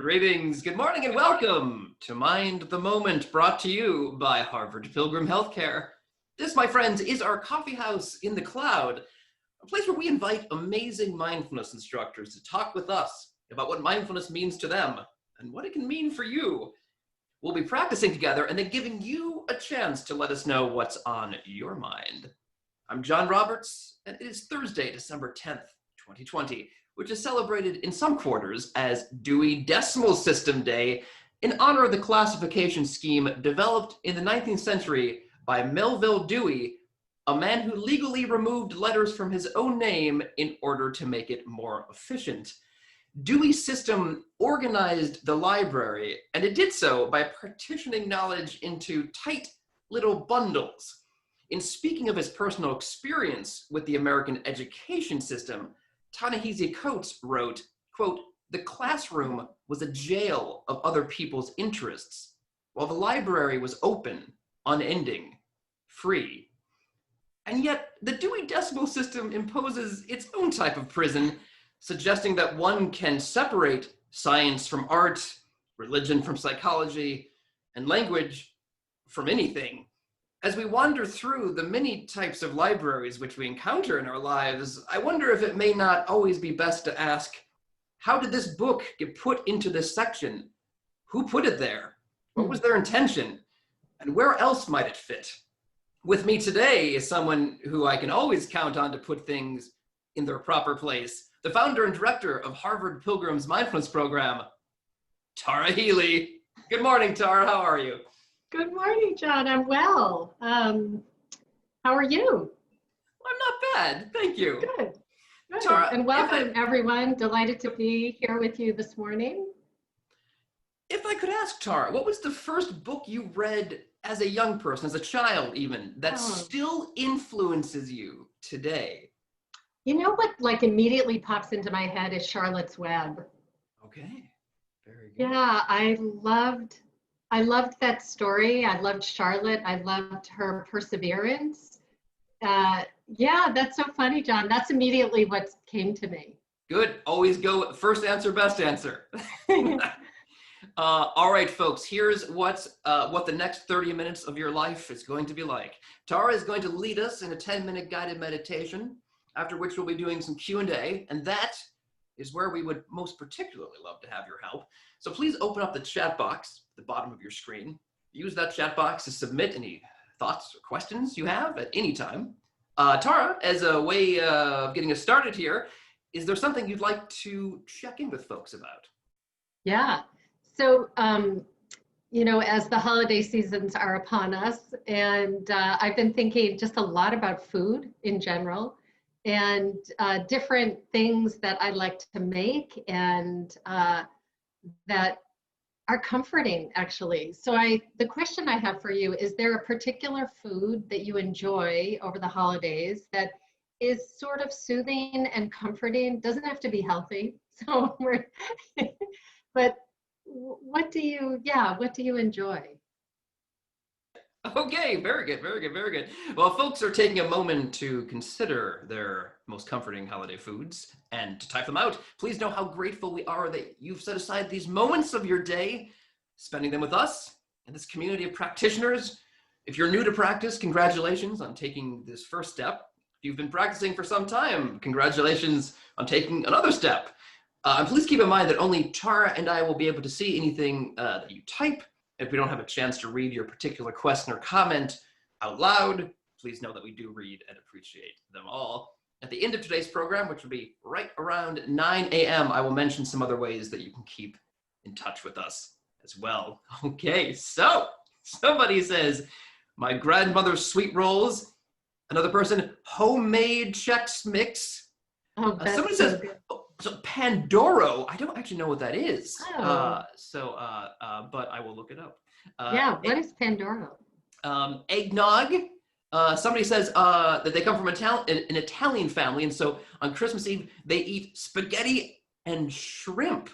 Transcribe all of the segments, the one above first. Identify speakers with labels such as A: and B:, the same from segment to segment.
A: Greetings, good morning, and welcome to Mind the Moment, brought to you by Harvard Pilgrim Health Care. This, my friends, is our coffee house in the cloud, a place where we invite amazing mindfulness instructors to talk with us about what mindfulness means to them and what it can mean for you. We'll be practicing together and then giving you a chance to let us know what's on your mind. I'm John Roberts, and it is Thursday, December 10th, 2020. Which is celebrated in some quarters as Dewey Decimal System Day in honor of the classification scheme developed in the 19th century by Melville Dewey, a man who legally removed letters from his own name in order to make it more efficient. Dewey's system organized the library, and it did so by partitioning knowledge into tight little bundles. In speaking of his personal experience with the American education system, Ta-Nehisi Coates wrote, quote, "The classroom was a jail of other people's interests, while the library was open, unending, free." And yet, the Dewey Decimal System imposes its own type of prison, suggesting that one can separate science from art, religion from psychology, and language from anything. As we wander through the many types of libraries which we encounter in our lives, I wonder if it may not always be best to ask, how did this book get put into this section? Who put it there? What was their intention? And where else might it fit? With me today is someone who I can always count on to put things in their proper place, the founder and director of Harvard Pilgrim's mindfulness program, Tara Healey. Good morning, Tara. How are you?
B: Good morning, John. I'm well. How are you?
A: I'm not bad. Thank you.
B: Good. Good.
A: Tara,
B: and welcome, everyone. Delighted to be here with you this morning.
A: If I could ask, Tara, what was the first book you read as a young person, as a child even, that still influences you today?
B: You know what immediately pops into my head is Charlotte's Web.
A: Okay. Very good.
B: Yeah, I loved that story. I loved Charlotte. I loved her perseverance. Yeah, that's so funny, John. That's immediately what came to me.
A: Good. Always go first answer, best answer. All right, folks, here's what the next 30 minutes of your life is going to be like. Tara is going to lead us in a 10-minute guided meditation, after which we'll be doing some Q&A, and that is where we would most particularly love to have your help. So please open up the chat box at the bottom of your screen. Use that chat box to submit any thoughts or questions you have at any time. Tara, as a way of getting us started here, is there something you'd like to check in with folks about?
B: Yeah. So, as the holiday seasons are upon us, and I've been thinking just a lot about food in general, and different things that I like to make and that are comforting, actually. So the question I have for you, is there a particular food that you enjoy over the holidays that is sort of soothing and comforting? Doesn't have to be healthy. So but what do you enjoy?
A: Okay, very good, very good, very good. Well, folks are taking a moment to consider their most comforting holiday foods and to type them out. Please know how grateful we are that you've set aside these moments of your day, spending them with us and this community of practitioners. If you're new to practice, congratulations on taking this first step. If you've been practicing for some time, congratulations on taking another step. And please keep in mind that only Tara and I will be able to see anything that you type. If we don't have a chance to read your particular question or comment out loud, please know that we do read and appreciate them all. At the end of today's program, which will be right around 9 a.m., I will mention some other ways that you can keep in touch with us as well. Okay, so somebody says, my grandmother's sweet rolls. Another person, homemade Chex Mix.
B: Oh, that's
A: somebody
B: so
A: says,
B: good.
A: So Pandoro, I don't actually know what that is.
B: Oh.
A: But I will look it up.
B: What is Pandoro?
A: Eggnog. Somebody says that they come from an Italian family, and so on Christmas Eve, they eat spaghetti and shrimp.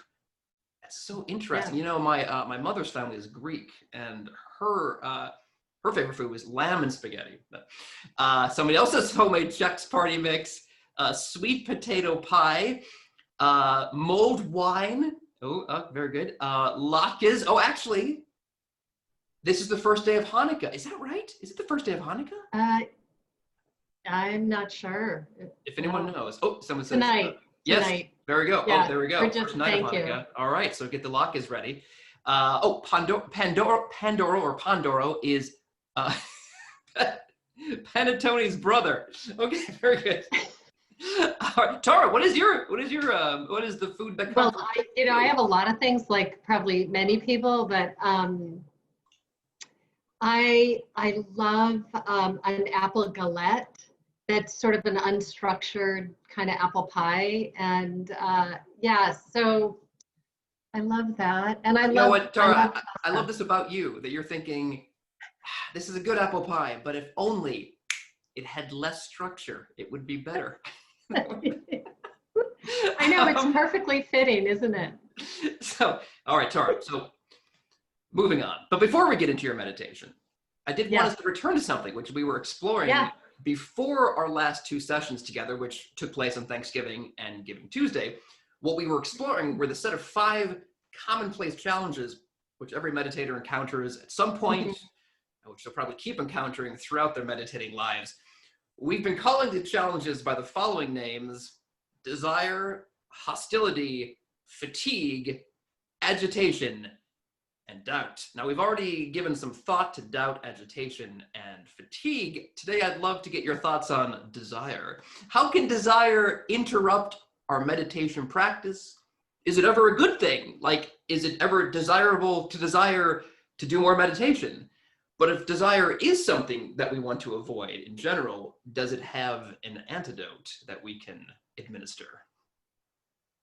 A: That's so interesting.
B: Yeah.
A: You know, my mother's family is Greek, and her favorite food was lamb and spaghetti. But, somebody else says homemade Chex Party Mix, sweet potato pie, mulled wine, Oh, very good. Latkes. Oh, actually, this is the first day of Hanukkah. Is that right? Is it the first day of Hanukkah?
B: I'm not sure.
A: If anyone knows. Oh, someone says
B: Tonight.
A: yes.
B: Tonight.
A: There we go.
B: Yeah.
A: Oh, there we go.
B: Or just
A: First night of
B: thank you.
A: Hanukkah. All right, so get the latkes ready. Pandoro is Panettone's brother. Okay, very good. All right, Tara, what is the food that comes?
B: Well, I have a lot of things, like probably many people, but I love an apple galette. That's sort of an unstructured kind of apple pie, and yeah, so I love that, and
A: You know what, Tara? I love this about you, that you're thinking, this is a good apple pie, but if only it had less structure, it would be better.
B: I know, it's perfectly fitting, isn't it?
A: So, all right, Tara. So, moving on. But before we get into your meditation, I did want us to return to something which we were exploring before our last two sessions together, which took place on Thanksgiving and Giving Tuesday. What we were exploring were the set of 5 commonplace challenges which every meditator encounters at some point, which they'll probably keep encountering throughout their meditating lives. We've been calling the challenges by the following names: desire, hostility, fatigue, agitation, and doubt. Now, we've already given some thought to doubt, agitation, and fatigue. Today, I'd love to get your thoughts on desire. How can desire interrupt our meditation practice? Is it ever a good thing? Like, is it ever desirable to desire to do more meditation? But if desire is something that we want to avoid in general, does it have an antidote that we can administer?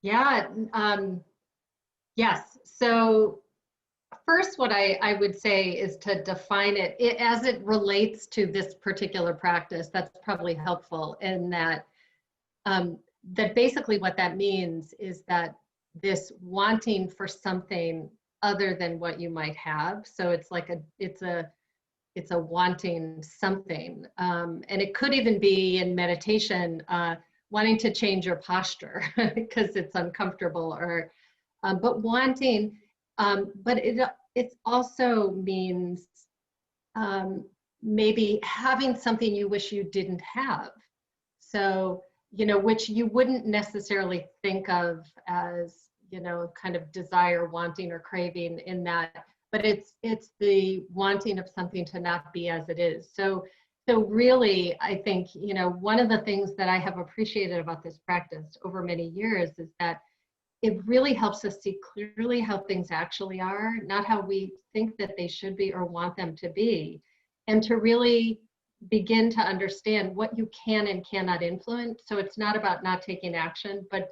B: Yeah, yes. So first, what I would say is to define it as it relates to this particular practice. That's probably helpful in that, that basically what that means is that this wanting for something other than what you might have. So it's like it's a wanting something. And it could even be in meditation, wanting to change your posture because it's uncomfortable, or, but wanting, but it also means maybe having something you wish you didn't have. So, which you wouldn't necessarily think of as, kind of desire, wanting, or craving in that, but it's the wanting of something to not be as it is. So really, I think, one of the things that I have appreciated about this practice over many years is that it really helps us see clearly how things actually are, not how we think that they should be or want them to be, and to really begin to understand what you can and cannot influence. So it's not about not taking action, but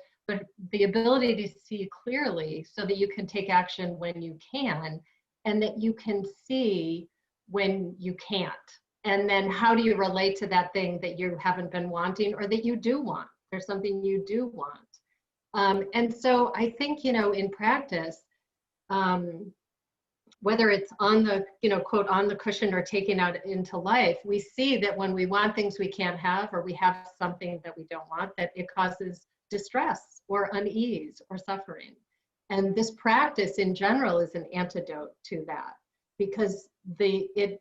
B: the ability to see clearly so that you can take action when you can, and that you can see when you can't. And then how do you relate to that thing that you haven't been wanting, or that you do want? There's something you do want. And so I think, in practice, whether it's on the, quote, on the cushion or taking out into life, we see that when we want things we can't have, or we have something that we don't want, that it causes distress or unease or suffering. And this practice in general is an antidote to that, because it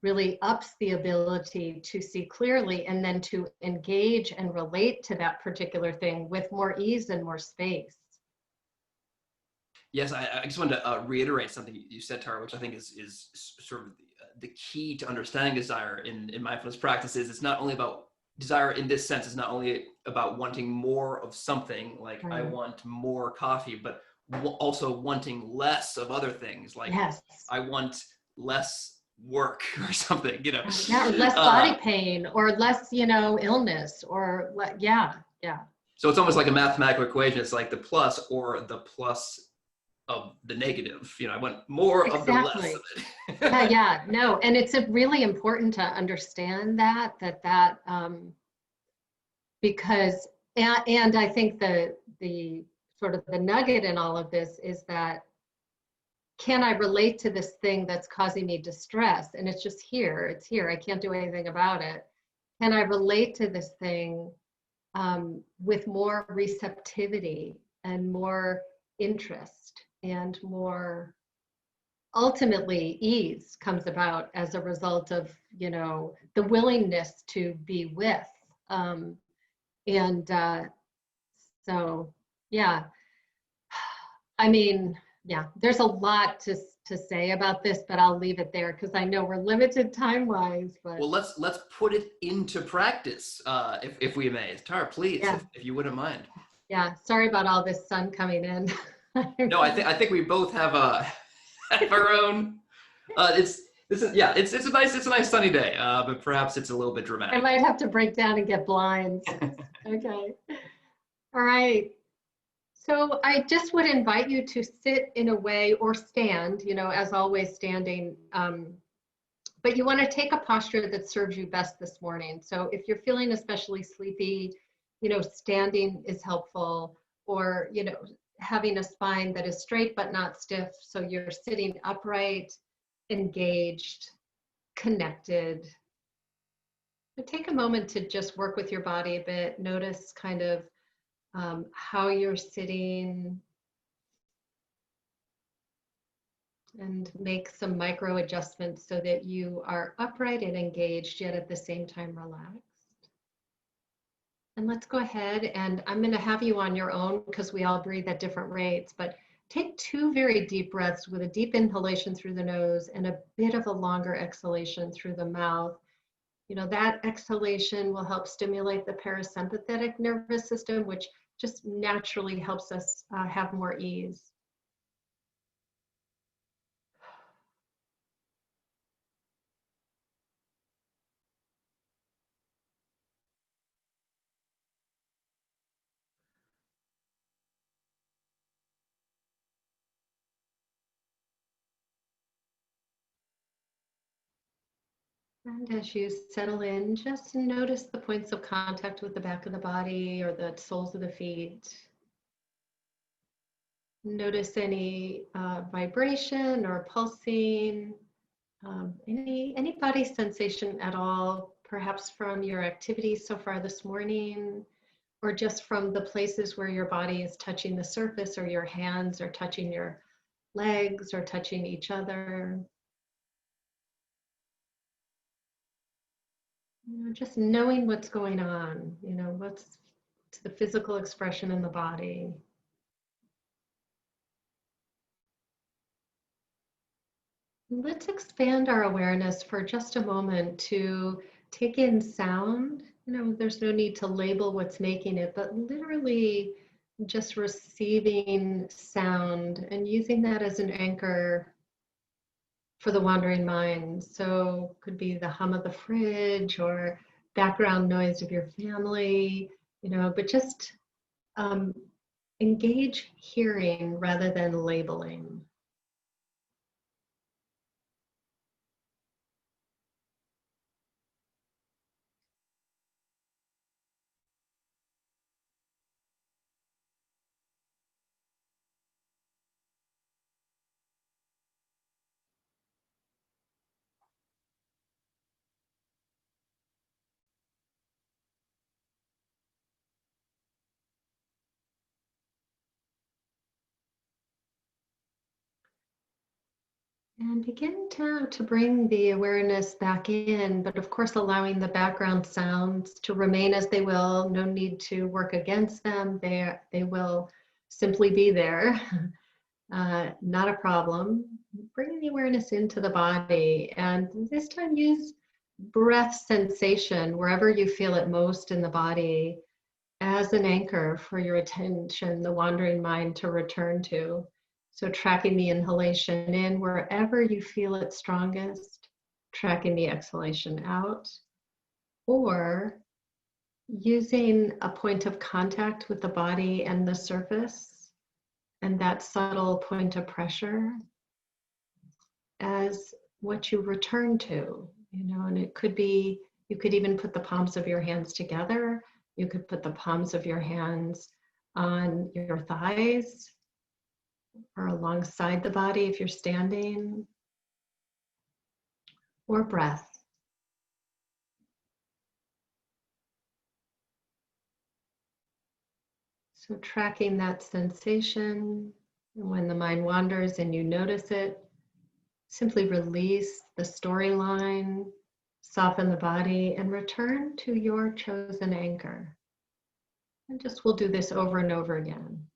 B: really ups the ability to see clearly and then to engage and relate to that particular thing with more ease and more space.
A: Yes, I just wanted to reiterate something you said, Tara, which I think is sort of the key to understanding desire in mindfulness practices. It's not only about desire in this sense. It's not only about wanting more of something, like I want more coffee, but also wanting less of other things, like I want less work or something,
B: Yeah, or less body pain, or less, illness, or yeah.
A: So it's almost like a mathematical equation. It's like the plus or the plus of the negative. I want more of the less of it.
B: Yeah, no, and it's really important to understand that because, and I think the sort of the nugget in all of this is that, can I relate to this thing that's causing me distress? And it's just here, it's here, I can't do anything about it. Can I relate to this thing with more receptivity and more interest and more, ultimately ease comes about as a result of, the willingness to be with. Um, and so, yeah, I mean, yeah, there's a lot to say about this, but I'll leave it there because I know we're limited time-wise. But
A: Well, let's put it into practice, if we may. Tara, please,
B: yeah,
A: if you wouldn't mind.
B: yeah. Sorry about all this sun coming in.
A: No, I think we both have have our own. It's a nice sunny day, but perhaps it's a little bit
B: I
A: dramatic.
B: might have to break down and get blinds. Okay. All right. So I just would invite you to sit in a way or stand, as always standing. But you want to take a posture that serves you best this morning. So if you're feeling especially sleepy, standing is helpful, or, having a spine that is straight but not stiff. So you're sitting upright, engaged, connected. But take a moment to just work with your body a bit. Notice kind of how you're sitting, and make some micro adjustments so that you are upright and engaged, yet at the same time relaxed. And let's go ahead, and I'm going to have you on your own because we all breathe at different rates, but take 2 very deep breaths with a deep inhalation through the nose and a bit of a longer exhalation through the mouth. That exhalation will help stimulate the parasympathetic nervous system, which just naturally helps us have more ease. And as you settle in, just notice the points of contact with the back of the body or the soles of the feet. Notice any vibration or pulsing, any body sensation at all, perhaps from your activities so far this morning, or just from the places where your body is touching the surface, or your hands are touching your legs or touching each other. Just knowing what's going on, what's the physical expression in the body. Let's expand our awareness for just a moment to take in sound. There's no need to label what's making it, but literally just receiving sound and using that as an anchor for the wandering mind. So could be the hum of the fridge or background noise of your family, but just engage hearing rather than labeling. And begin to bring the awareness back in, but of course allowing the background sounds to remain as they will. No need to work against them. They will simply be there. Not a problem. Bringing the awareness into the body, and this time use breath sensation wherever you feel it most in the body as an anchor for your attention, the wandering mind to return to. So tracking the inhalation in wherever you feel it strongest, tracking the exhalation out, or using a point of contact with the body and the surface and that subtle point of pressure as what you return to, and it could be, you could even put the palms of your hands together. You could put the palms of your hands on your thighs or alongside the body if you're standing, or breath. So tracking that sensation And when the mind wanders and you notice it, simply release the storyline, soften the body, and return to your chosen anchor. And just we'll do this over and over again.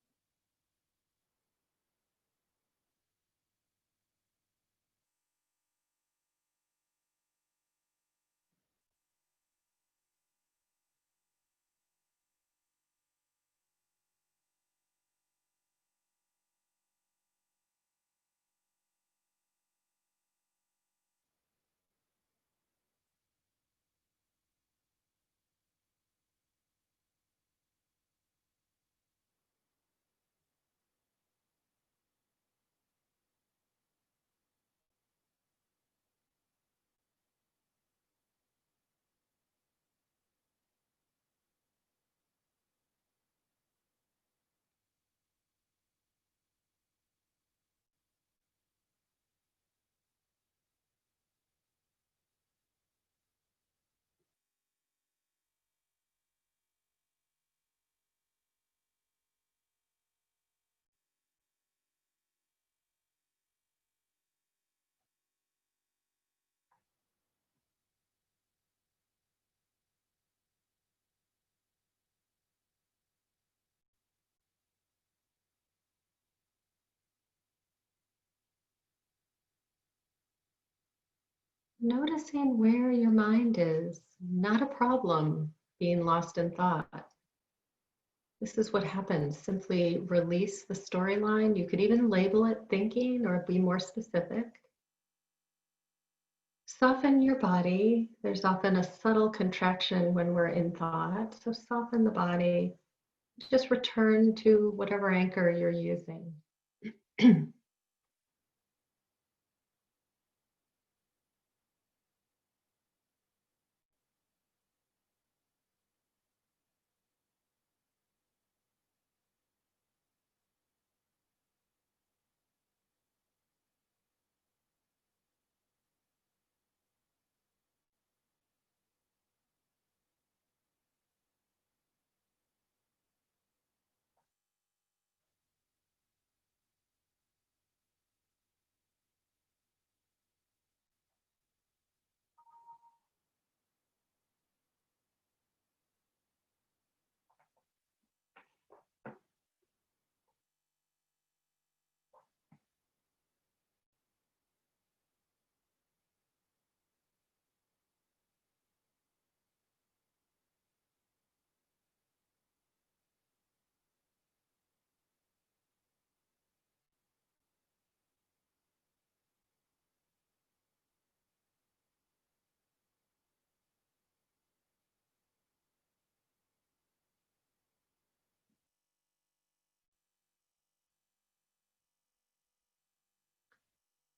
B: Noticing where your mind is, not a problem being lost in thought. This is what happens. Simply release the storyline. You could even label it thinking or be more specific. Soften your body. There's often a subtle contraction when we're in thought. So soften the body. Just return to whatever anchor you're using.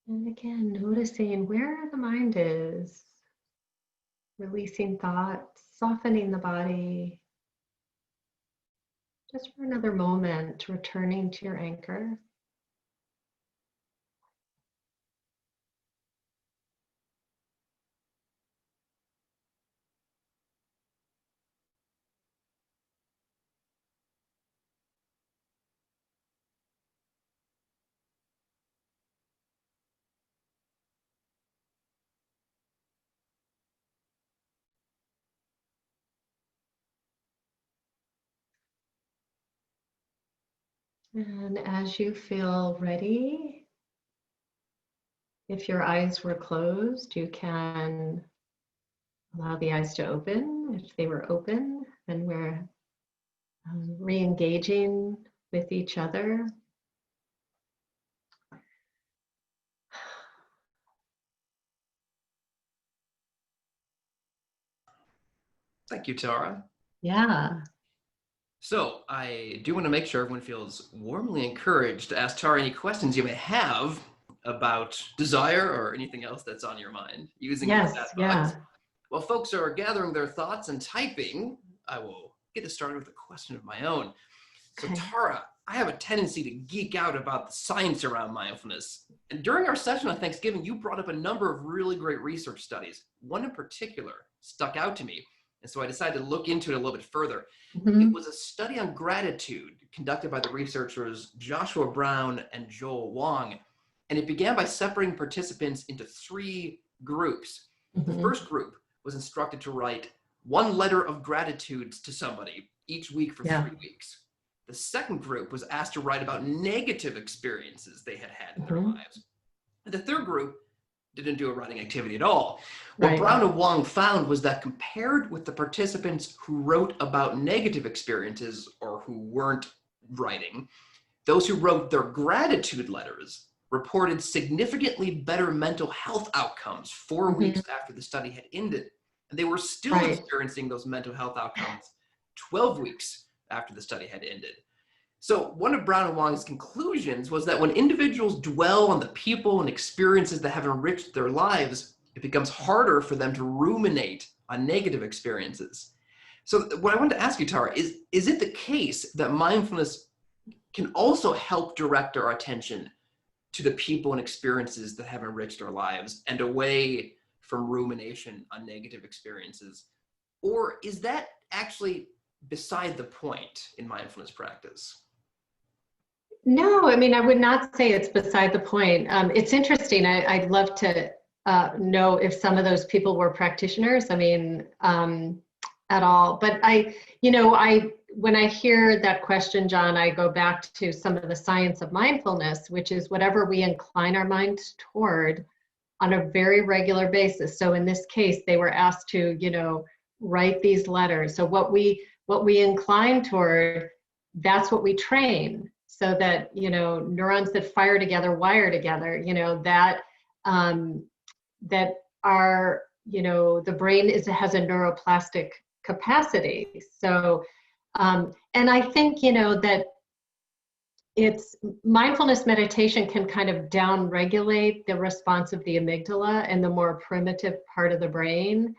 B: And again, noticing where the mind is, releasing thoughts, softening the body, just for another moment, returning to your anchor. And as you feel ready, if your eyes were closed, you can allow the eyes to open. If they were open, then we're re-engaging with each other.
A: Thank you, Tara.
B: Yeah.
A: So I do want to make sure everyone feels warmly encouraged to ask Tara any questions you may have about desire or anything else that's on your mind using the
B: Yes.
A: chat
B: Yeah.
A: box. While folks are gathering their thoughts and typing, I will get us started with a question of my own. So
B: Okay.
A: Tara, I have a tendency to geek out about the science around mindfulness. And during our session on Thanksgiving, you brought up a number of really great research studies. One in particular stuck out to me. And so I decided to look into it a little bit further.
B: Mm-hmm.
A: It was a study on gratitude conducted by the researchers Joshua Brown and Joel Wong. And it began by separating participants into 3 groups. The
B: Mm-hmm.
A: first group was instructed to write 1 letter of gratitude to somebody each week for 3 weeks. The second group was asked to write about negative experiences they had had in their lives. And the third group didn't do a writing activity at all. What Brown and Wong found was that compared with the participants who wrote about negative experiences or who weren't writing, those who wrote their gratitude letters reported significantly better mental health outcomes 4 weeks after the study had ended. And they were still experiencing those mental health outcomes 12 weeks after the study had ended. So one of Brown and Wong's conclusions was that when individuals dwell on the people and experiences that have enriched their lives, it becomes harder for them to ruminate on negative experiences. So what I wanted to ask you, Tara, is it the case that mindfulness can also help direct our attention to the people and experiences that have enriched our lives and away from rumination on negative experiences? Or is that actually beside the point in mindfulness practice?
B: No, I mean, I would not say it's beside the point. It's interesting. I'd love to know if some of those people were practitioners. I mean, at all. But when I hear that question, John, I go back to some of the science of mindfulness, which is whatever we incline our mind toward on a very regular basis. So in this case, they were asked to, write these letters. So what we incline toward, that's what we train. So that, neurons that fire together, wire together, that are, the brain has a neuroplastic capacity. So, and I think, that it's mindfulness meditation can kind of down-regulate the response of the amygdala and the more primitive part of the brain.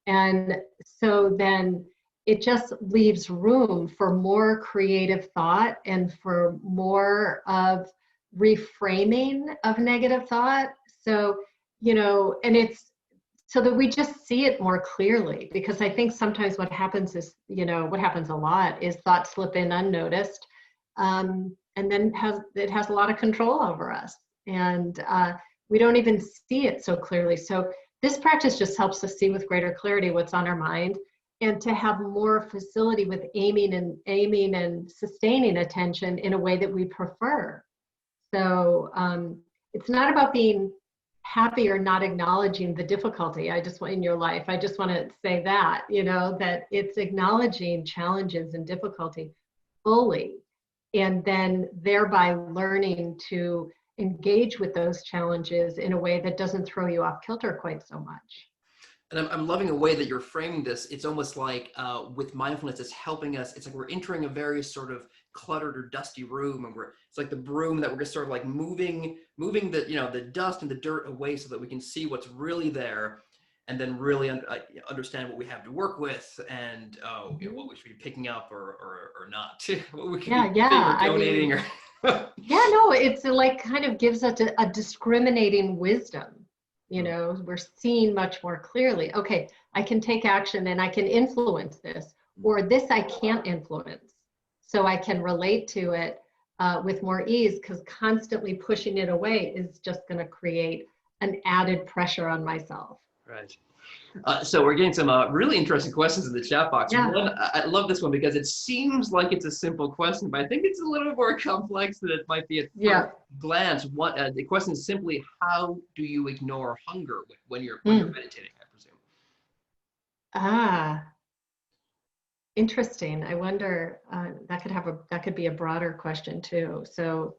B: And so then it just leaves room for more creative thought and for more of reframing of negative thought. So, and it's so that we just see it more clearly, because I think sometimes what happens is, what happens a lot is thoughts slip in unnoticed, and then it has a lot of control over us. And we don't even see it so clearly. So this practice just helps us see with greater clarity what's on our mind, and to have more facility with aiming and sustaining attention in a way that we prefer. So it's not about being happy or not acknowledging the difficulty. In your life, I just want to say that, that it's acknowledging challenges and difficulty fully, and then thereby learning to engage with those challenges in a way that doesn't throw you off kilter quite so much.
A: And I'm loving the way that you're framing this. It's almost like with mindfulness, it's helping us. It's like we're entering a very sort of cluttered or dusty room, and it's like the broom that we're just sort of like moving the the dust and the dirt away so that we can see what's really there, and then really understand what we have to work with, and what we should be picking up or not. What we can be donating or.
B: It's like kind of gives us a discriminating wisdom. We're seeing much more clearly, okay, I can take action and I can influence this, or this I can't influence. So I can relate to it with more ease, because constantly pushing it away is just going to create an added pressure on myself.
A: Right. So we're getting some really interesting questions in the chat box.
B: Yeah.
A: One, I love this one because it seems like it's a simple question, but I think it's a little bit more complex than it might be at first glance. The question is simply, how do you ignore hunger when you're meditating, I presume?
B: Interesting. I wonder, that could be a broader question too. So,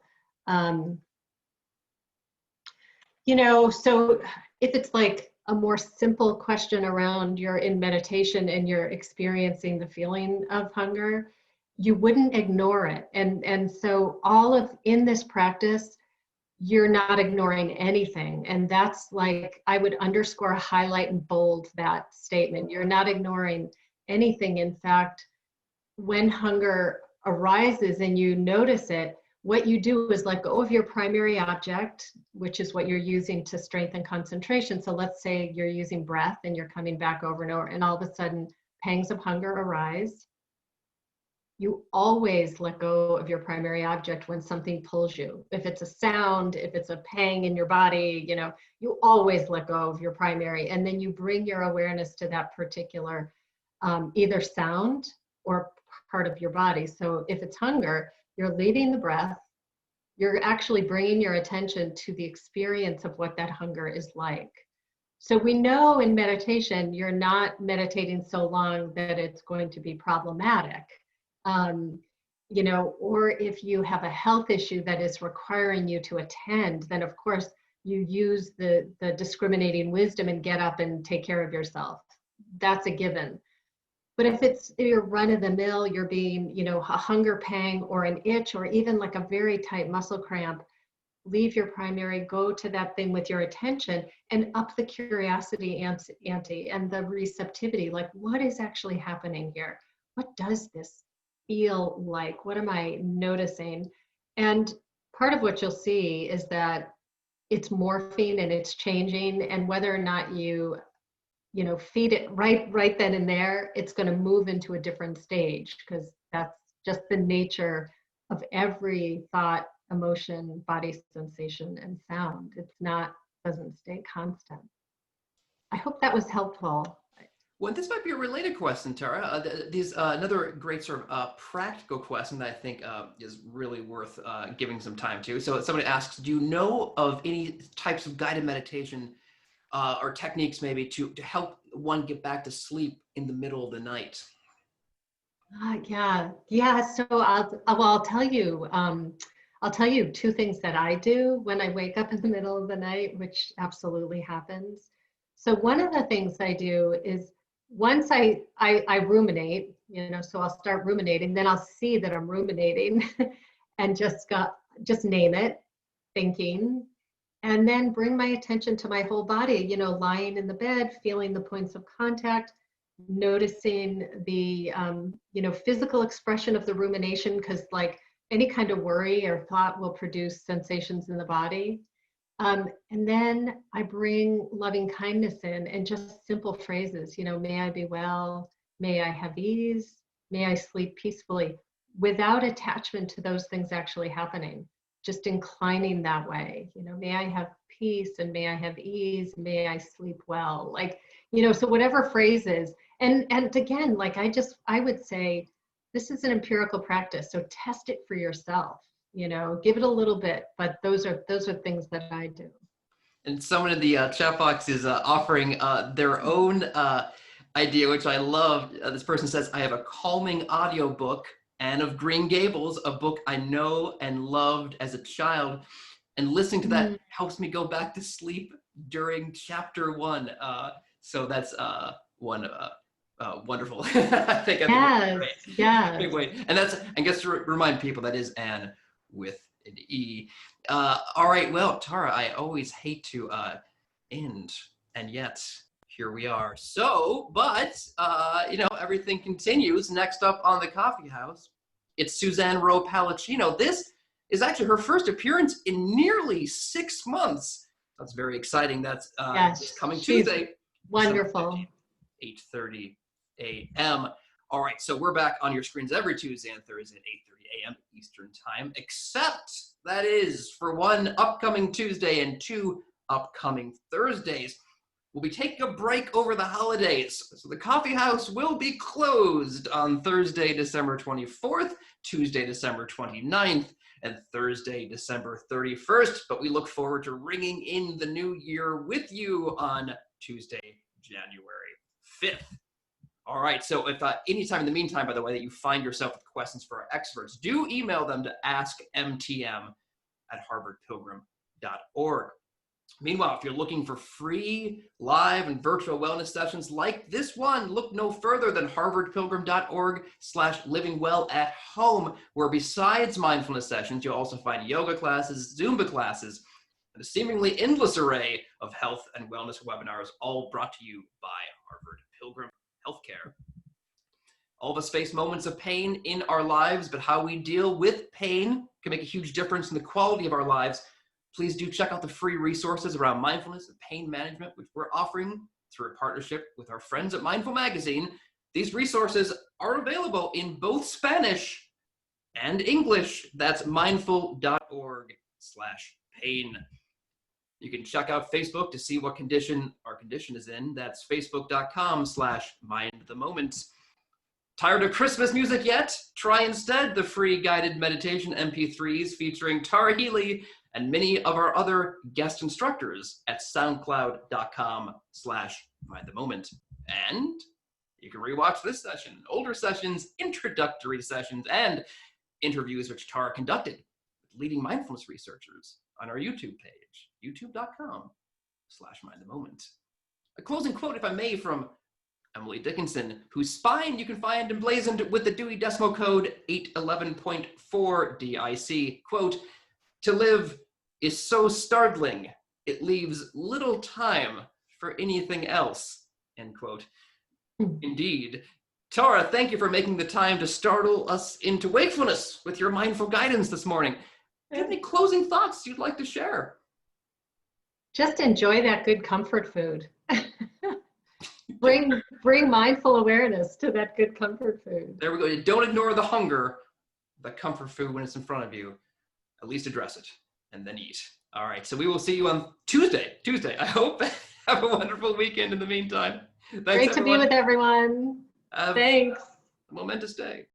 B: so if it's like a more simple question around you're in meditation and you're experiencing the feeling of hunger, you wouldn't ignore it. And so in this practice, you're not ignoring anything. And that's like, I would underscore, highlight, and bold that statement. You're not ignoring anything. In fact, when hunger arises and you notice it, what you do is let go of your primary object, which is what you're using to strengthen concentration. So let's say you're using breath and you're coming back over and over, and all of a sudden pangs of hunger arise, you always let go of your primary object when something pulls you. If it's a sound, if it's a pang in your body, you always let go of your primary. And then you bring your awareness to that particular either sound or part of your body. So if it's hunger, you're leading the breath. You're actually bringing your attention to the experience of what that hunger is like. So we know in meditation, you're not meditating so long that it's going to be problematic. Or if you have a health issue that is requiring you to attend, then of course you use the discriminating wisdom and get up and take care of yourself. That's a given. But if it's your run of the mill, you're being, a hunger pang or an itch or even like a very tight muscle cramp, leave your primary, go to that thing with your attention and up the curiosity ante and the receptivity. Like, what is actually happening here? What does this feel like? What am I noticing? And part of what you'll see is that it's morphing and it's changing, and whether or not you feed it right then and there, it's going to move into a different stage, because that's just the nature of every thought, emotion, body sensation, and sound. Doesn't stay constant. I hope that was helpful.
A: Well, this might be a related question, Tara. There's another great sort of practical question that I think is really worth giving some time to. So somebody asks, do you know of any types of guided meditation or techniques maybe to help one get back to sleep in the middle of the night?
B: Yeah. So I'll tell you. I'll tell you two things that I do when I wake up in the middle of the night, which absolutely happens. So one of the things I do is, once I ruminate, so I'll start ruminating, then I'll see that I'm ruminating and just name it, thinking, and then bring my attention to my whole body, lying in the bed, feeling the points of contact, noticing the, physical expression of the rumination, because like any kind of worry or thought will produce sensations in the body. And then I bring loving kindness in, and just simple phrases, may I be well, may I have ease, may I sleep peacefully, without attachment to those things actually happening, just inclining that way, may I have peace and may I have ease, may I sleep well, so whatever phrases. And again, I would say, this is an empirical practice, so test it for yourself. Give it a little bit, but those are things that I do. And
A: someone in the chat box is offering their own idea, which I love. This person says, I have a calming audiobook, Anne of Green Gables, a book I know and loved as a child. And listening to that helps me go back to sleep during chapter 1. So that's one wonderful. I think big way. And that's, I guess, to remind people, that is Anne with an E. All right, well, Tara, I always hate to end, and yet here we are. So, but everything continues. Next up on the Coffee House, it's Suzanne Rowe Palacino. This is actually her first appearance in nearly 6 months. That's very exciting. That's this coming Tuesday.
B: Wonderful.
A: 8:30 a.m. All right, so we're back on your screens every Tuesday and Thursday at 8:30 a.m. Eastern Time, except that is for one upcoming Tuesday and 2 upcoming Thursdays. We'll be taking a break over the holidays, so the Coffee House will be closed on Thursday, December 24th, Tuesday, December 29th, and Thursday, December 31st, but we look forward to ringing in the new year with you on Tuesday, January 5th. All right, so if anytime in the meantime, by the way, that you find yourself with questions for our experts, do email them to askmtm@harvardpilgrim.org. Meanwhile, if you're looking for free live and virtual wellness sessions like this one, look no further than harvardpilgrim.org/livingwellatHome, where besides mindfulness sessions, you'll also find yoga classes, Zumba classes, and a seemingly endless array of health and wellness webinars, all brought to you by Harvard Pilgrim Health Care. All of us face moments of pain in our lives, but how we deal with pain can make a huge difference in the quality of our lives. Please do check out the free resources around mindfulness and pain management, which we're offering through a partnership with our friends at Mindful Magazine. These resources are available in both Spanish and English. That's mindful.org/pain. You can check out Facebook to see what condition our condition is in. That's facebook.com/mindthemoment. Tired of Christmas music yet? Try instead the free guided meditation MP3s featuring Tara Healey and many of our other guest instructors at soundcloud.com/mindthemoment. And you can rewatch this session, older sessions, introductory sessions, and interviews which Tara conducted with leading mindfulness researchers on our YouTube page, youtube.com/mindthemoment. A closing quote, if I may, from Emily Dickinson, whose spine you can find emblazoned with the Dewey Decimal Code 811.4 DIC. Quote, "To live is so startling, it leaves little time for anything else," end quote. Indeed. Tara, thank you for making the time to startle us into wakefulness with your mindful guidance this morning. Do you have any closing thoughts you'd like to share?
B: Just enjoy that good comfort food. Bring mindful awareness to that good comfort food.
A: There we go. Don't ignore the hunger, the comfort food when it's in front of you. At least address it and then eat. All right. So we will see you on Tuesday, I hope. Have a wonderful weekend in the meantime. Thanks,
B: Great to be with everyone.
A: Have
B: Thanks.
A: a momentous day.